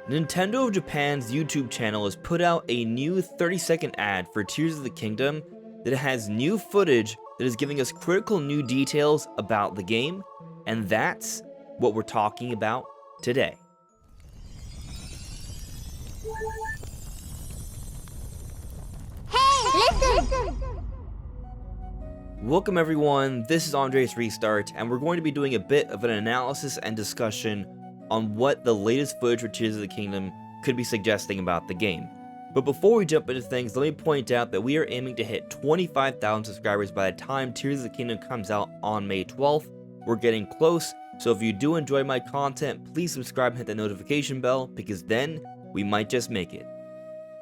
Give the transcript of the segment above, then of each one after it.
Nintendo of Japan's YouTube channel has put out a new 30-second ad for Tears of the Kingdom that has new footage that is giving us critical new details about the game, and that's what we're talking about today. Hey, listen! Welcome everyone, this is Andre's Restart, and we're going to be doing a bit of an analysis and discussion on what the latest footage for Tears of the Kingdom could be suggesting about the game. But before we jump into things, let me point out that we are aiming to hit 25,000 subscribers by the time Tears of the Kingdom comes out on May 12th. We're getting close, so if you do enjoy my content, please subscribe and hit the notification bell, because then we might just make it.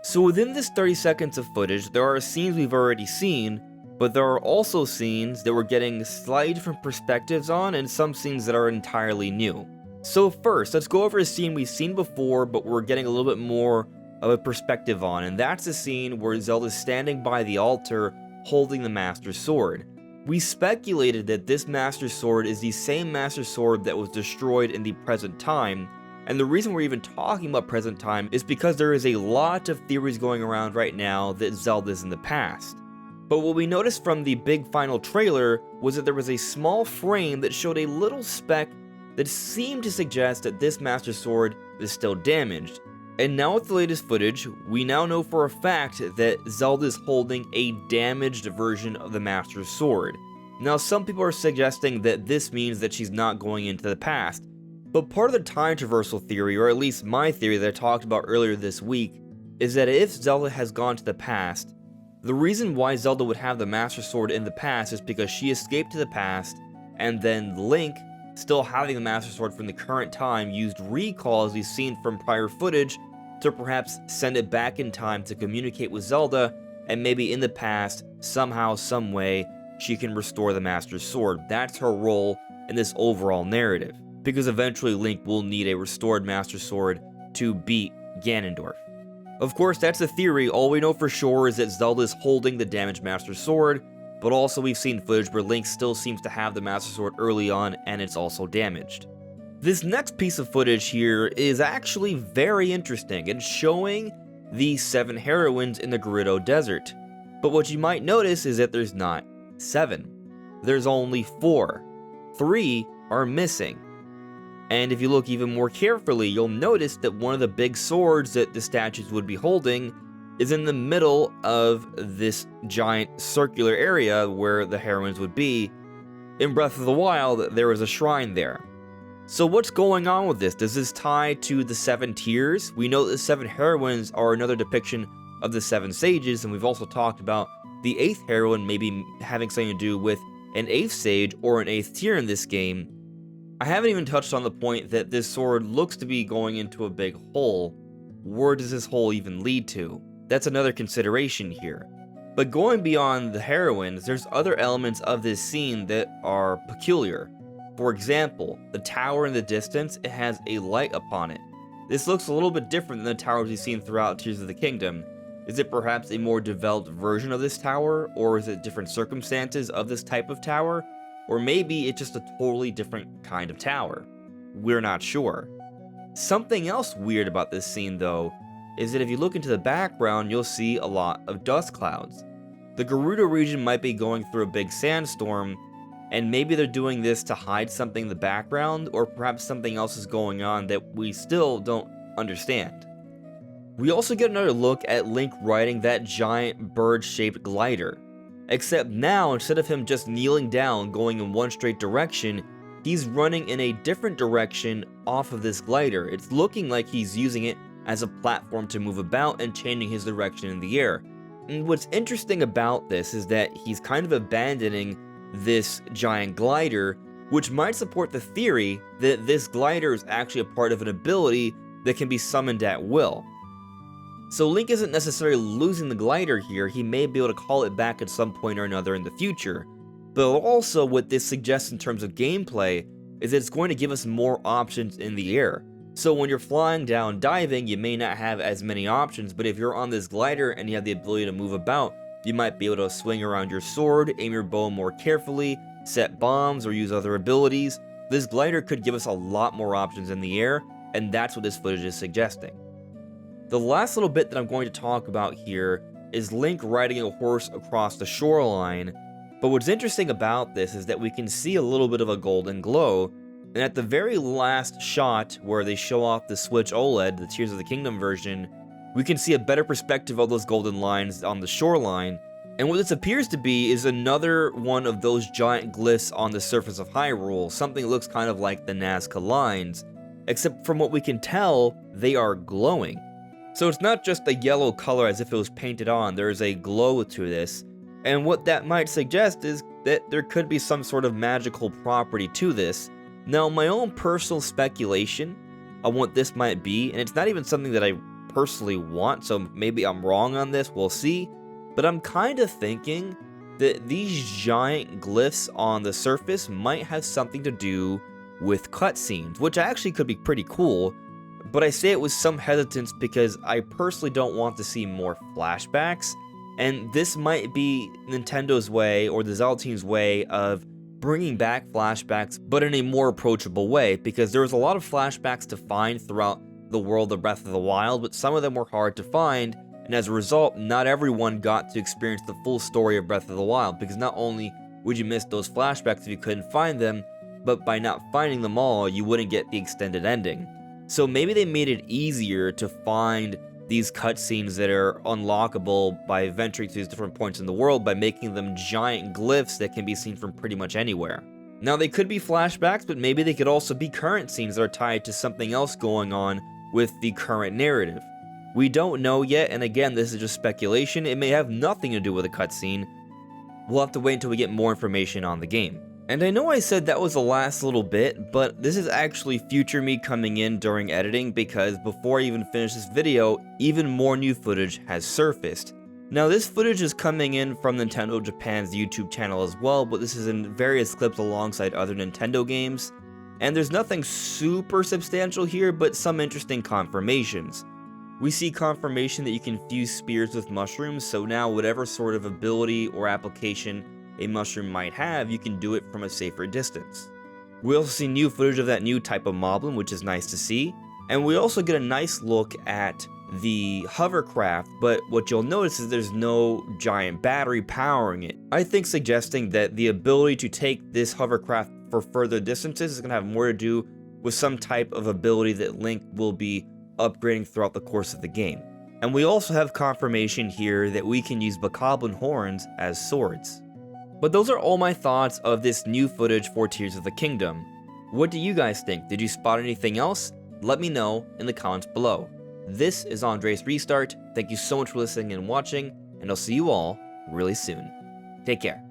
So within this 30 seconds of footage, there are scenes we've already seen, but there are also scenes that we're getting slightly different perspectives on, and some scenes that are entirely new. So first, let's go over a scene we've seen before, but we're getting a little bit more of a perspective on, and that's the scene where Zelda's standing by the altar holding the Master Sword. We speculated that this Master Sword is the same Master Sword that was destroyed in the present time, and the reason we're even talking about present time is because there is a lot of theories going around right now that Zelda's in the past. But what we noticed from the big final trailer was that there was a small frame that showed a little speck that seemed to suggest that this Master Sword is still damaged. And now with the latest footage, we now know for a fact that Zelda is holding a damaged version of the Master Sword. Now some people are suggesting that this means that she's not going into the past, but part of the time traversal theory, or at least my theory that I talked about earlier this week, is that if Zelda has gone to the past, the reason why Zelda would have the Master Sword in the past is because she escaped to the past, and then Link, still having the Master Sword from the current time, used recall as we've seen from prior footage to perhaps send it back in time to communicate with Zelda, and maybe in the past, somehow, some way, she can restore the Master Sword. That's her role in this overall narrative, because eventually Link will need a restored Master Sword to beat Ganondorf. Of course, that's a theory. All we know for sure is that Zelda is holding the damaged Master Sword, but also we've seen footage where Link still seems to have the Master Sword early on, and it's also damaged. This next piece of footage here is actually very interesting. It's showing the 7 heroines in the Gerudo Desert. But what you might notice is that there's not 7. There's only 4. 3 are missing. And if you look even more carefully, you'll notice that one of the big swords that the statues would be holding is in the middle of this giant circular area where the heroines would be. In Breath of the Wild, there was a shrine there. So what's going on with this? Does this tie to the 7 tiers? We know that the 7 heroines are another depiction of the 7 sages, and we've also talked about the 8th heroine maybe having something to do with an 8th sage or an 8th tier in this game. I haven't even touched on the point that this sword looks to be going into a big hole. Where does this hole even lead to? That's another consideration here. But going beyond the heroines, there's other elements of this scene that are peculiar. For example, the tower in the distance, it has a light upon it. This looks a little bit different than the towers we've seen throughout Tears of the Kingdom. Is it perhaps a more developed version of this tower, or is it different circumstances of this type of tower? Or maybe it's just a totally different kind of tower. We're not sure. Something else weird about this scene though, is that if you look into the background, you'll see a lot of dust clouds. The Gerudo region might be going through a big sandstorm, and maybe they're doing this to hide something in the background, or perhaps something else is going on that we still don't understand. We also get another look at Link riding that giant bird-shaped glider. Except now, instead of him just kneeling down, going in one straight direction, he's running in a different direction off of this glider. It's looking like he's using it as a platform to move about and changing his direction in the air. And what's interesting about this is that he's kind of abandoning this giant glider, which might support the theory that this glider is actually a part of an ability that can be summoned at will. So Link isn't necessarily losing the glider here, he may be able to call it back at some point or another in the future. But also what this suggests in terms of gameplay is that it's going to give us more options in the air. So when you're flying down diving, you may not have as many options, but if you're on this glider and you have the ability to move about, you might be able to swing around your sword, aim your bow more carefully, set bombs, or use other abilities. This glider could give us a lot more options in the air, and that's what this footage is suggesting. The last little bit that I'm going to talk about here is Link riding a horse across the shoreline, but what's interesting about this is that we can see a little bit of a golden glow, and at the very last shot where they show off the Switch OLED, the Tears of the Kingdom version, we can see a better perspective of those golden lines on the shoreline, and what this appears to be is another one of those giant glyphs on the surface of Hyrule, something that looks kind of like the Nazca lines, except from what we can tell, they are glowing. So it's not just a yellow color as if it was painted on, there is a glow to this, and what that might suggest is that there could be some sort of magical property to this. Now, my own personal speculation on what this might be, and it's not even something that I personally want, so maybe I'm wrong on this, we'll see, but I'm kind of thinking that these giant glyphs on the surface might have something to do with cutscenes, which actually could be pretty cool, but I say it with some hesitance because I personally don't want to see more flashbacks, and this might be Nintendo's way, or the Zelda team's way, of bringing back flashbacks, but in a more approachable way, because there was a lot of flashbacks to find throughout the world of Breath of the Wild, but some of them were hard to find, and as a result, not everyone got to experience the full story of Breath of the Wild, because not only would you miss those flashbacks if you couldn't find them, but by not finding them all, you wouldn't get the extended ending. So maybe they made it easier to find these cutscenes that are unlockable by venturing to these different points in the world by making them giant glyphs that can be seen from pretty much anywhere. Now, they could be flashbacks, but maybe they could also be current scenes that are tied to something else going on with the current narrative. We don't know yet, and again, this is just speculation. It may have nothing to do with a cutscene. We'll have to wait until we get more information on the game. And I know I said that was the last little bit, but this is actually future me coming in during editing, because before I even finish this video, even more new footage has surfaced. Now, this footage is coming in from Nintendo Japan's YouTube channel as well, but this is in various clips alongside other Nintendo games. And there's nothing super substantial here, but some interesting confirmations. We see confirmation that you can fuse spears with mushrooms, so now whatever sort of ability or application a mushroom might have, you can do it from a safer distance. We also see new footage of that new type of moblin, which is nice to see, and we also get a nice look at the hovercraft, but what you'll notice is there's no giant battery powering it. I think suggesting that the ability to take this hovercraft for further distances is going to have more to do with some type of ability that Link will be upgrading throughout the course of the game. And we also have confirmation here that we can use bokoblin horns as swords. But those are all my thoughts of this new footage for Tears of the Kingdom. What do you guys think? Did you spot anything else? Let me know in the comments below. This is Andre's Restart. Thank you so much for listening and watching, and I'll see you all really soon. Take care.